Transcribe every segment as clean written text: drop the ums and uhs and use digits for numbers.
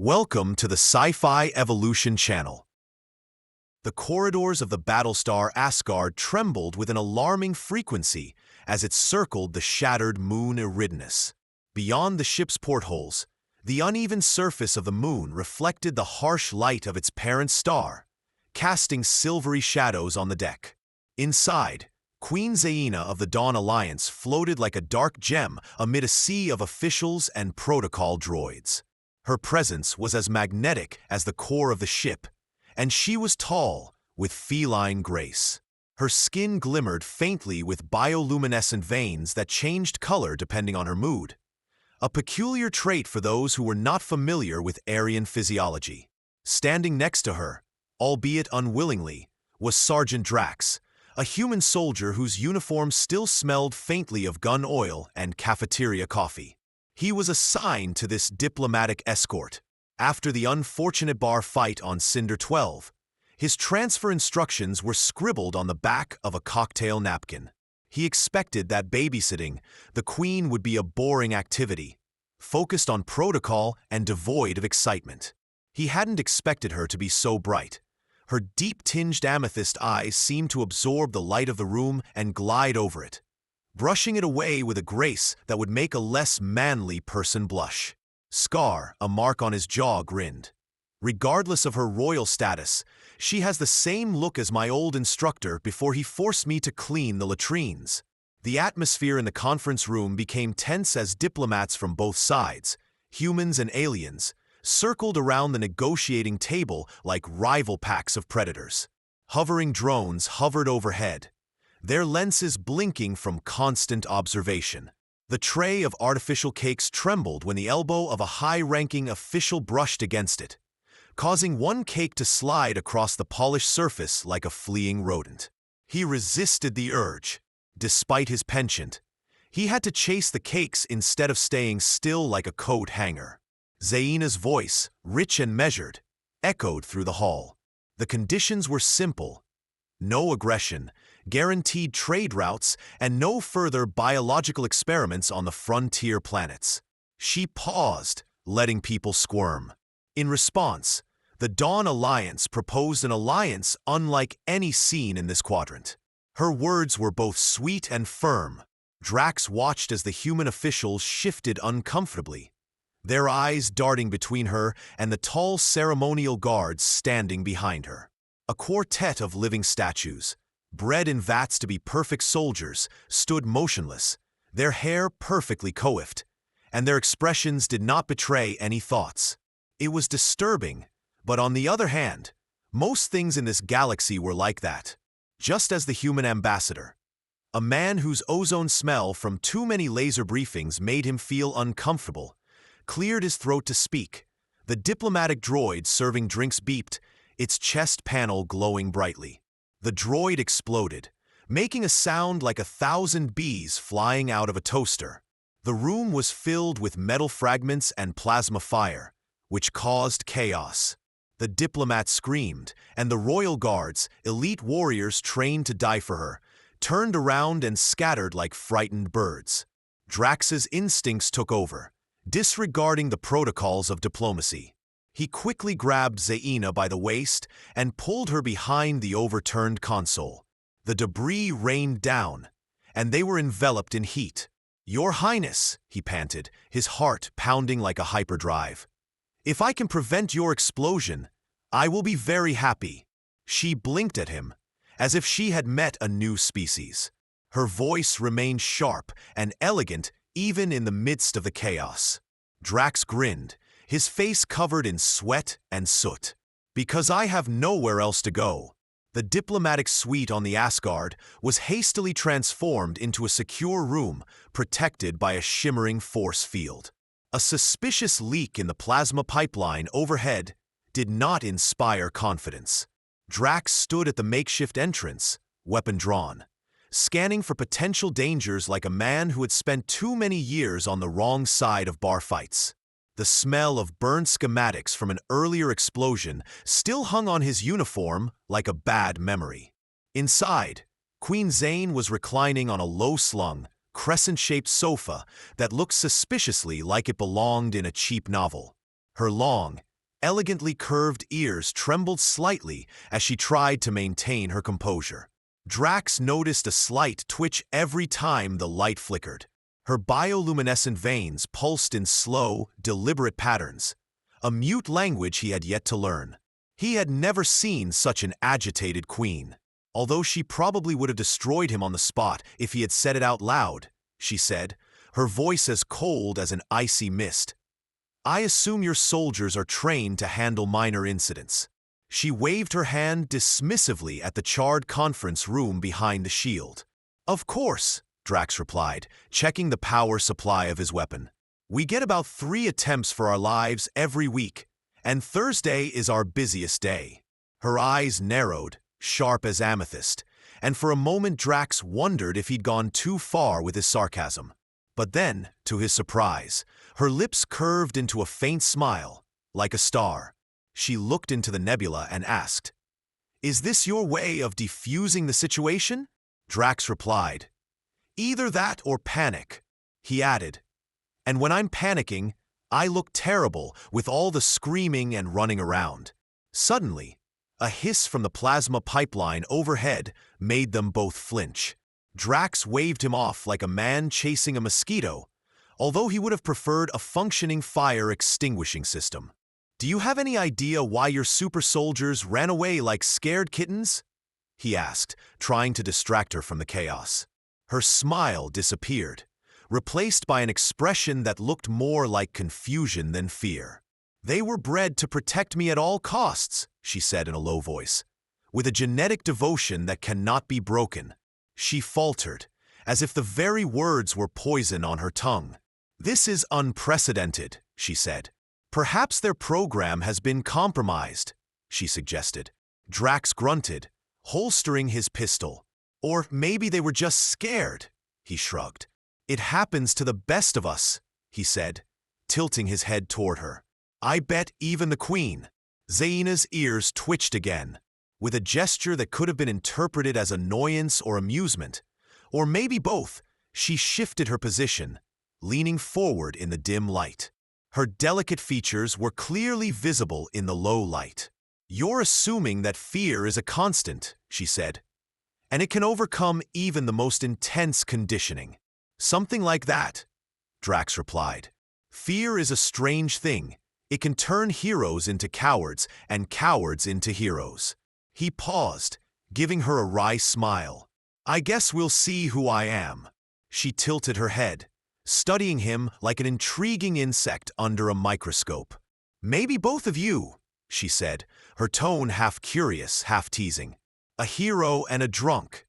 Welcome to the Sci-Fi Evolution channel. The corridors of the Battlestar Asgard trembled with an alarming frequency as it circled the shattered moon Eridanus. Beyond the ship's portholes, the uneven surface of the moon reflected the harsh light of its parent star, casting silvery shadows on the deck. Inside, Queen Zeina of the Dawn Alliance floated like a dark gem amid a sea of officials and protocol droids. Her presence was as magnetic as the core of the ship, and she was tall, with feline grace. Her skin glimmered faintly with bioluminescent veins that changed color depending on her mood, a peculiar trait for those who were not familiar with Aryan physiology. Standing next to her, albeit unwillingly, was Sergeant Drax, a human soldier whose uniform still smelled faintly of gun oil and cafeteria coffee. He was assigned to this diplomatic escort. After the unfortunate bar fight on Cinder 12, his transfer instructions were scribbled on the back of a cocktail napkin. He expected that babysitting the Queen would be a boring activity, focused on protocol and devoid of excitement. He hadn't expected her to be so bright. Her deep-tinged amethyst eyes seemed to absorb the light of the room and glide over it, brushing it away with a grace that would make a less manly person blush. Scar, a mark on his jaw, grinned. Regardless of her royal status, she has the same look as my old instructor before he forced me to clean the latrines. The atmosphere in the conference room became tense as diplomats from both sides, humans and aliens, circled around the negotiating table like rival packs of predators. Hovering drones hovered overhead, their lenses blinking from constant observation. The tray of artificial cakes trembled when the elbow of a high-ranking official brushed against it, causing one cake to slide across the polished surface like a fleeing rodent. He resisted the urge. Despite his penchant, he had to chase the cakes instead of staying still like a coat hanger. Zeina's voice, rich and measured, echoed through the hall. The conditions were simple: no aggression, guaranteed trade routes, and no further biological experiments on the frontier planets. She paused, letting people squirm. In response, the Dawn Alliance proposed an alliance unlike any seen in this quadrant. Her words were both sweet and firm. Drax watched as the human officials shifted uncomfortably, their eyes darting between her and the tall ceremonial guards standing behind her. A quartet of living statues, bred in vats to be perfect soldiers, stood motionless, their hair perfectly coiffed, and their expressions did not betray any thoughts. It was disturbing, but on the other hand, most things in this galaxy were like that. Just as the human ambassador, a man whose ozone smell from too many laser briefings made him feel uncomfortable, cleared his throat to speak. The diplomatic droid serving drinks beeped, its chest panel glowing brightly. The droid exploded, making a sound like 1,000 bees flying out of a toaster. The room was filled with metal fragments and plasma fire, which caused chaos. The diplomat screamed, and the royal guards, elite warriors trained to die for her, turned around and scattered like frightened birds. Drax's instincts took over, disregarding the protocols of diplomacy. He quickly grabbed Zeina by the waist and pulled her behind the overturned console. The debris rained down, and they were enveloped in heat. "Your Highness," he panted, his heart pounding like a hyperdrive. "If I can prevent your explosion, I will be very happy." She blinked at him, as if she had met a new species. Her voice remained sharp and elegant even in the midst of the chaos. Drax grinned, his face covered in sweat and soot. "Because I have nowhere else to go." The diplomatic suite on the Asgard was hastily transformed into a secure room protected by a shimmering force field. A suspicious leak in the plasma pipeline overhead did not inspire confidence. Drax stood at the makeshift entrance, weapon drawn, scanning for potential dangers like a man who had spent too many years on the wrong side of bar fights. The smell of burned schematics from an earlier explosion still hung on his uniform like a bad memory. Inside, Queen Zeina was reclining on a low-slung, crescent-shaped sofa that looked suspiciously like it belonged in a cheap novel. Her long, elegantly curved ears trembled slightly as she tried to maintain her composure. Drax noticed a slight twitch every time the light flickered. Her bioluminescent veins pulsed in slow, deliberate patterns, a mute language he had yet to learn. He had never seen such an agitated queen. Although she probably would have destroyed him on the spot if he had said it out loud, she said, her voice as cold as an icy mist. I assume your soldiers are trained to handle minor incidents. She waved her hand dismissively at the charred conference room behind the shield. Of course, Drax replied, checking the power supply of his weapon. We get about 3 attempts for our lives every week, and Thursday is our busiest day. Her eyes narrowed, sharp as amethyst, and for a moment Drax wondered if he'd gone too far with his sarcasm. But then, to his surprise, her lips curved into a faint smile, like a star. She looked into the nebula and asked, "Is this your way of defusing the situation?" Drax replied, "Either that or panic," he added. "And when I'm panicking, I look terrible with all the screaming and running around." Suddenly, a hiss from the plasma pipeline overhead made them both flinch. Drax waved him off like a man chasing a mosquito, although he would have preferred a functioning fire extinguishing system. "Do you have any idea why your super soldiers ran away like scared kittens?" he asked, trying to distract her from the chaos. Her smile disappeared, replaced by an expression that looked more like confusion than fear. "They were bred to protect me at all costs," she said in a low voice, "with a genetic devotion that cannot be broken." She faltered, as if the very words were poison on her tongue. "This is unprecedented," she said. "Perhaps their program has been compromised," she suggested. Drax grunted, holstering his pistol. "Or maybe they were just scared," he shrugged. "It happens to the best of us," he said, tilting his head toward her. "I bet even the Queen." Zeina's ears twitched again, with a gesture that could have been interpreted as annoyance or amusement, or maybe both. She shifted her position, leaning forward in the dim light. Her delicate features were clearly visible in the low light. "You're assuming that fear is a constant," she said, "and it can overcome even the most intense conditioning." "Something like that," Drax replied. "Fear is a strange thing. It can turn heroes into cowards and cowards into heroes." He paused, giving her a wry smile. "I guess we'll see who I am." She tilted her head, studying him like an intriguing insect under a microscope. "Maybe both of you," she said, her tone half curious, half teasing. "A hero and a drunk."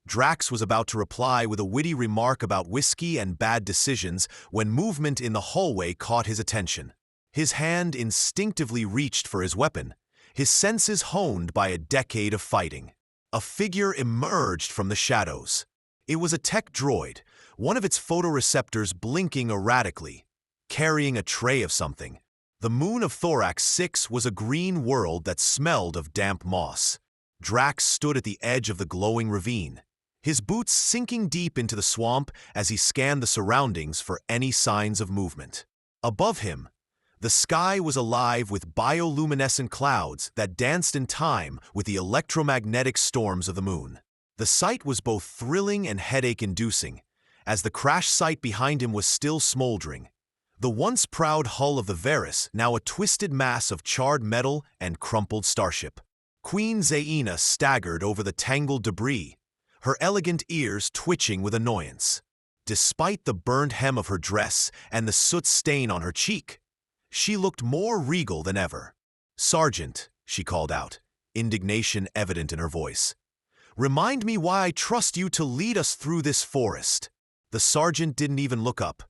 Drax was about to reply with a witty remark about whiskey and bad decisions when movement in the hallway caught his attention. His hand instinctively reached for his weapon, his senses honed by a decade of fighting. A figure emerged from the shadows. It was a tech droid, one of its photoreceptors blinking erratically, carrying a tray of something. The moon of Thorax 6 was a green world that smelled of damp moss. Drax stood at the edge of the glowing ravine, his boots sinking deep into the swamp as he scanned the surroundings for any signs of movement. Above him, the sky was alive with bioluminescent clouds that danced in time with the electromagnetic storms of the moon. The sight was both thrilling and headache-inducing, as the crash site behind him was still smoldering. The once proud hull of the Varys, now a twisted mass of charred metal and crumpled starship. Queen Zeina staggered over the tangled debris, her elegant ears twitching with annoyance. Despite the burned hem of her dress and the soot stain on her cheek, she looked more regal than ever. "Sergeant," she called out, indignation evident in her voice, "remind me why I trust you to lead us through this forest." The sergeant didn't even look up.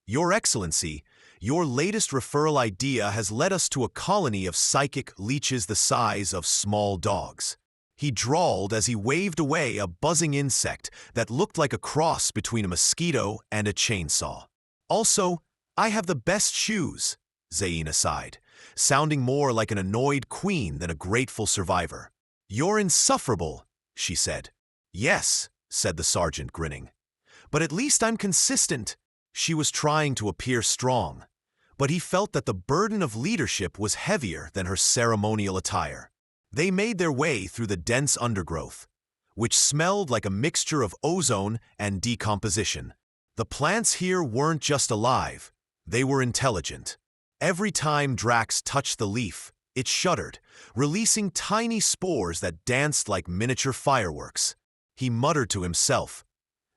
"Your Excellency, your latest referral idea has led us to a colony of psychic leeches the size of small dogs," he drawled as he waved away a buzzing insect that looked like a cross between a mosquito and a chainsaw. "Also, I have the best shoes," Zeina sighed, sounding more like an annoyed queen than a grateful survivor. "You're insufferable," she said. "Yes," said the sergeant, grinning. "But at least I'm consistent." She was trying to appear strong, but he felt that the burden of leadership was heavier than her ceremonial attire. They made their way through the dense undergrowth, which smelled like a mixture of ozone and decomposition. The plants here weren't just alive, they were intelligent. Every time Drax touched the leaf, it shuddered, releasing tiny spores that danced like miniature fireworks. He muttered to himself,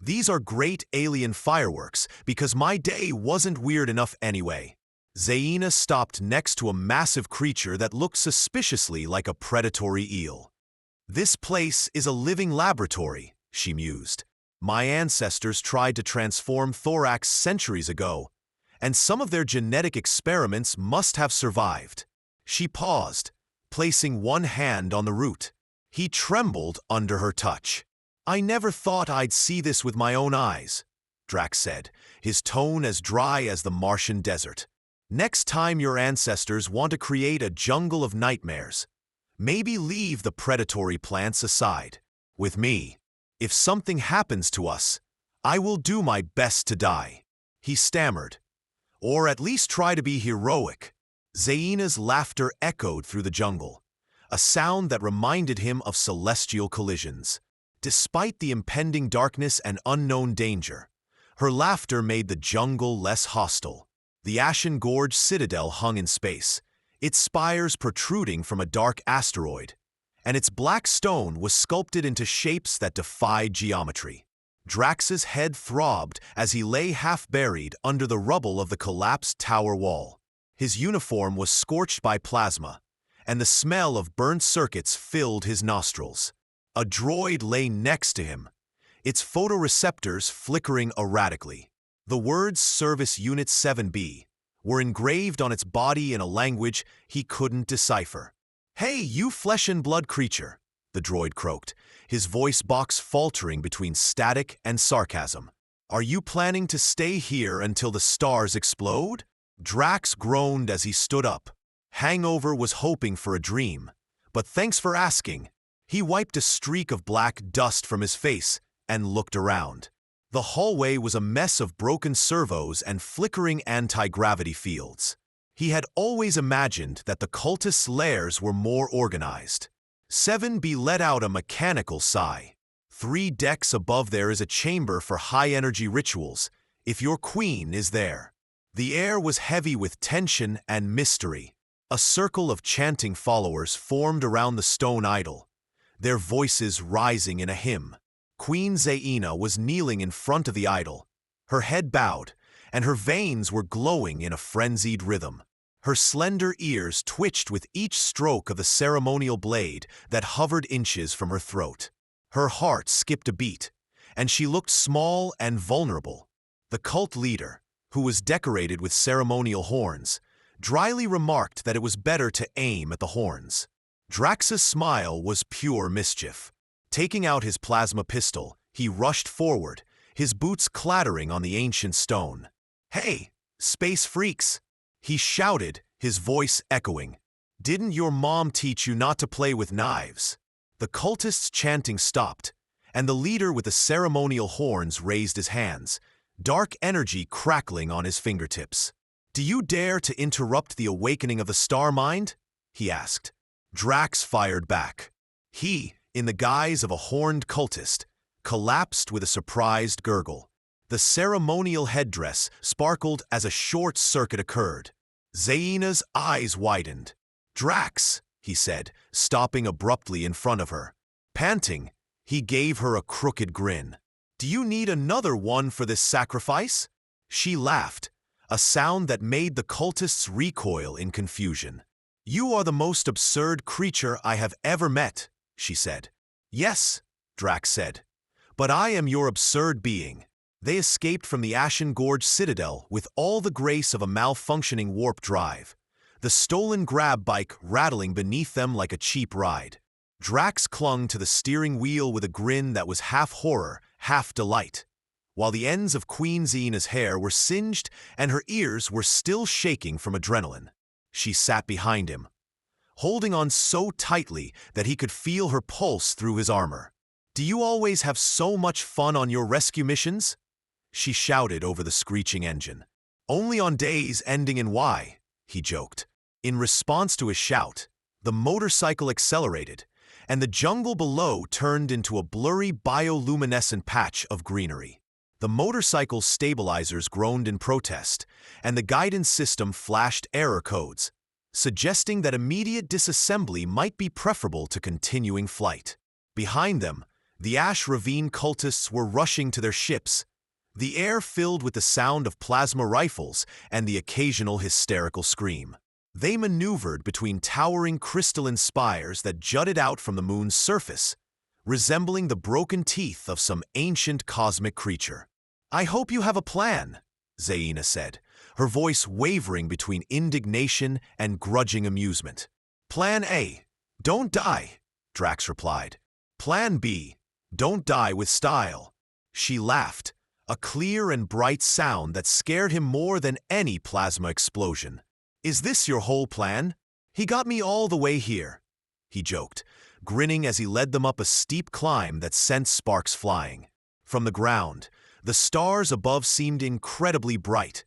"These are great alien fireworks because my day wasn't weird enough anyway." Zeina stopped next to a massive creature that looked suspiciously like a predatory eel. "This place is a living laboratory," she mused. "My ancestors tried to transform thorax centuries ago, and some of their genetic experiments must have survived." She paused, placing one hand on the root. He trembled under her touch. "I never thought I'd see this with my own eyes," Drax said, his tone as dry as the Martian desert. "Next time your ancestors want to create a jungle of nightmares, maybe leave the predatory plants aside. With me, if something happens to us, I will do my best to die," he stammered. "Or at least try to be heroic." Zeina's laughter echoed through the jungle, a sound that reminded him of celestial collisions. Despite the impending darkness and unknown danger, her laughter made the jungle less hostile. The Ashen Gorge Citadel hung in space, its spires protruding from a dark asteroid, and its black stone was sculpted into shapes that defied geometry. Drax's head throbbed as he lay half-buried under the rubble of the collapsed tower wall. His uniform was scorched by plasma, and the smell of burnt circuits filled his nostrils. A droid lay next to him, its photoreceptors flickering erratically. The words Service Unit 7B were engraved on its body in a language he couldn't decipher. "Hey, you flesh-and-blood creature," the droid croaked, his voice box faltering between static and sarcasm. "Are you planning to stay here until the stars explode?" Drax groaned as he stood up. Hangover was hoping for a dream, but thanks for asking. He wiped a streak of black dust from his face and looked around. The hallway was a mess of broken servos and flickering anti-gravity fields. He had always imagined that the cultists' lairs were more organized. 7B let out a mechanical sigh. 3 decks above there is a chamber for high-energy rituals, if your queen is there. The air was heavy with tension and mystery. A circle of chanting followers formed around the stone idol, their voices rising in a hymn. Queen Zeina was kneeling in front of the idol, her head bowed, and her veins were glowing in a frenzied rhythm. Her slender ears twitched with each stroke of the ceremonial blade that hovered inches from her throat. Her heart skipped a beat, and she looked small and vulnerable. The cult leader, who was decorated with ceremonial horns, dryly remarked that it was better to aim at the horns. Drax's smile was pure mischief. Taking out his plasma pistol, he rushed forward, his boots clattering on the ancient stone. "Hey, space freaks!" he shouted, his voice echoing. "Didn't your mom teach you not to play with knives?" The cultists' chanting stopped, and the leader with the ceremonial horns raised his hands, dark energy crackling on his fingertips. "Do you dare to interrupt the awakening of the star mind?" he asked. Drax fired back. He, in the guise of a horned cultist, collapsed with a surprised gurgle. The ceremonial headdress sparkled as a short circuit occurred. Zeina's eyes widened. "Drax," he said, stopping abruptly in front of her. Panting, he gave her a crooked grin. "Do you need another one for this sacrifice?" She laughed, a sound that made the cultists recoil in confusion. "You are the most absurd creature I have ever met," she said. "Yes," Drax said, "but I am your absurd being." They escaped from the Ashen Gorge Citadel with all the grace of a malfunctioning warp drive, the stolen grab bike rattling beneath them like a cheap ride. Drax clung to the steering wheel with a grin that was half horror, half delight, while the ends of Queen Zeina's hair were singed and her ears were still shaking from adrenaline. She sat behind him, holding on so tightly that he could feel her pulse through his armor. "Do you always have so much fun on your rescue missions?" she shouted over the screeching engine. Only on days ending in Y, he joked. In response to his shout, the motorcycle accelerated, and the jungle below turned into a blurry bioluminescent patch of greenery. The motorcycle's stabilizers groaned in protest, and the guidance system flashed error codes, suggesting that immediate disassembly might be preferable to continuing flight. Behind them, the Ash Ravine cultists were rushing to their ships, the air filled with the sound of plasma rifles and the occasional hysterical scream. They maneuvered between towering crystalline spires that jutted out from the moon's surface, resembling the broken teeth of some ancient cosmic creature. "I hope you have a plan," Zeina said, her voice wavering between indignation and grudging amusement. "Plan A, don't die," Drax replied. "Plan B, don't die with style." She laughed, a clear and bright sound that scared him more than any plasma explosion. "Is this your whole plan? He got me all the way here," he joked, grinning as he led them up a steep climb that sent sparks flying. From the ground, the stars above seemed incredibly bright,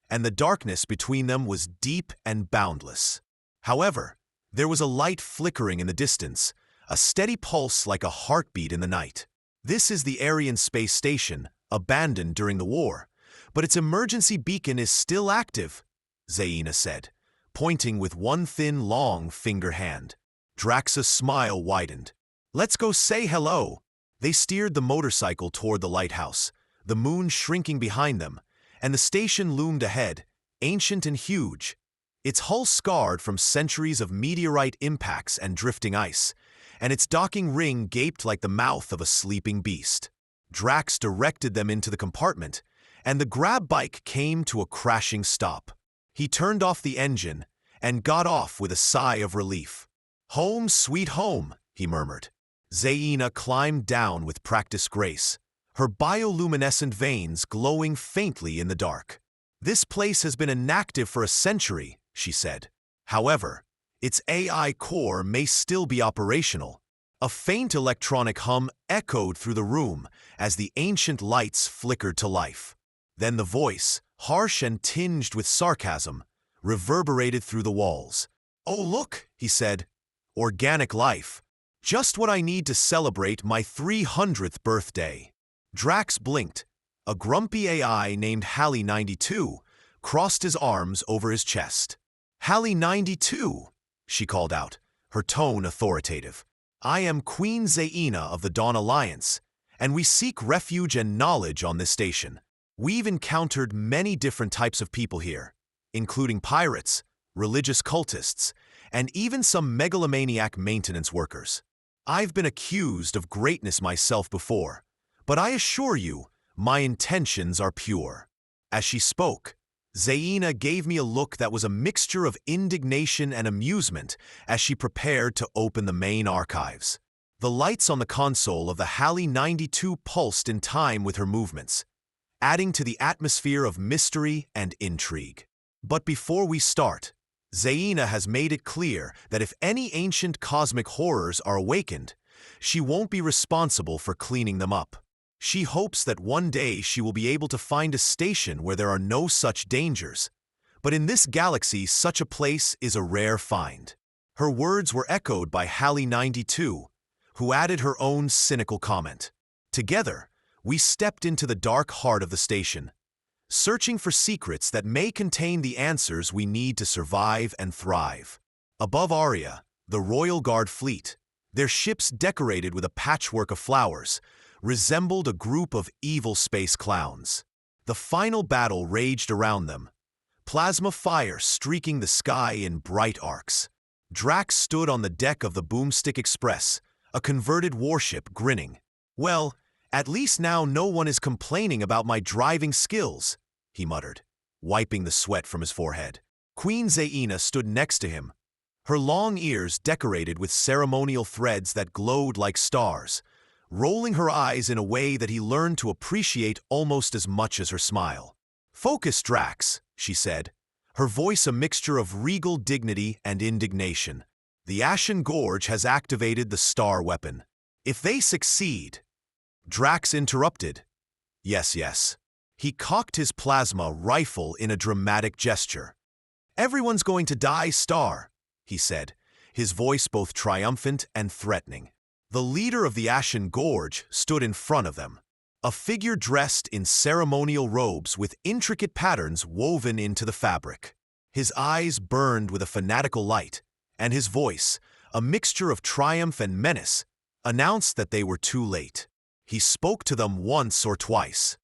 and the darkness between them was deep and boundless. However, there was a light flickering in the distance, a steady pulse like a heartbeat in the night. "This is the Aryan space station, abandoned during the war, but its emergency beacon is still active," Zeina said, pointing with one thin, long finger hand. Drax's smile widened. "Let's go say hello." They steered the motorcycle toward the lighthouse, the moon shrinking behind them, and the station loomed ahead, ancient and huge, its hull scarred from centuries of meteorite impacts and drifting ice, and its docking ring gaped like the mouth of a sleeping beast. Drax directed them into the compartment, and the grab bike came to a crashing stop. He turned off the engine and got off with a sigh of relief. "Home, sweet home," he murmured. Zeina climbed down with practiced grace, her bioluminescent veins glowing faintly in the dark. "This place has been inactive for a century," she said. "However, its AI core may still be operational." A faint electronic hum echoed through the room as the ancient lights flickered to life. Then the voice, harsh and tinged with sarcasm, reverberated through the walls. "Oh look," he said, "organic life. Just what I need to celebrate my 300th birthday." Drax blinked. A grumpy AI named Hallie 92 crossed his arms over his chest. "Hallie 92, she called out, her tone authoritative. "I am Queen Zeina of the Dawn Alliance, and we seek refuge and knowledge on this station. We've encountered many different types of people here, including pirates, religious cultists, and even some megalomaniac maintenance workers. I've been accused of greatness myself before, but I assure you, my intentions are pure." As she spoke, Zeina gave me a look that was a mixture of indignation and amusement as she prepared to open the main archives. The lights on the console of the Hallie 92 pulsed in time with her movements, adding to the atmosphere of mystery and intrigue. "But before we start, Zeina has made it clear that if any ancient cosmic horrors are awakened, she won't be responsible for cleaning them up. She hopes that one day she will be able to find a station where there are no such dangers. But in this galaxy, such a place is a rare find." Her words were echoed by Hallie 92, who added her own cynical comment. Together, we stepped into the dark heart of the station, searching for secrets that may contain the answers we need to survive and thrive. Above Aria, the Royal Guard fleet, their ships decorated with a patchwork of flowers, resembled a group of evil space clowns. The final battle raged around them, plasma fire streaking the sky in bright arcs. Drax stood on the deck of the Boomstick Express, a converted warship, grinning. "Well, at least now no one is complaining about my driving skills," he muttered, wiping the sweat from his forehead. Queen Zeina stood next to him, her long ears decorated with ceremonial threads that glowed like stars, rolling her eyes in a way that he learned to appreciate almost as much as her smile. "Focus, Drax," she said, her voice a mixture of regal dignity and indignation. "The Ashen Gorge has activated the star weapon. If they succeed—" Drax interrupted. Yes. He cocked his plasma rifle in a dramatic gesture. "Everyone's going to die, Star," he said, his voice both triumphant and threatening. The leader of the Ashen Gorge stood in front of them, a figure dressed in ceremonial robes with intricate patterns woven into the fabric. His eyes burned with a fanatical light, and his voice, a mixture of triumph and menace, announced that they were too late. He spoke to them once or twice,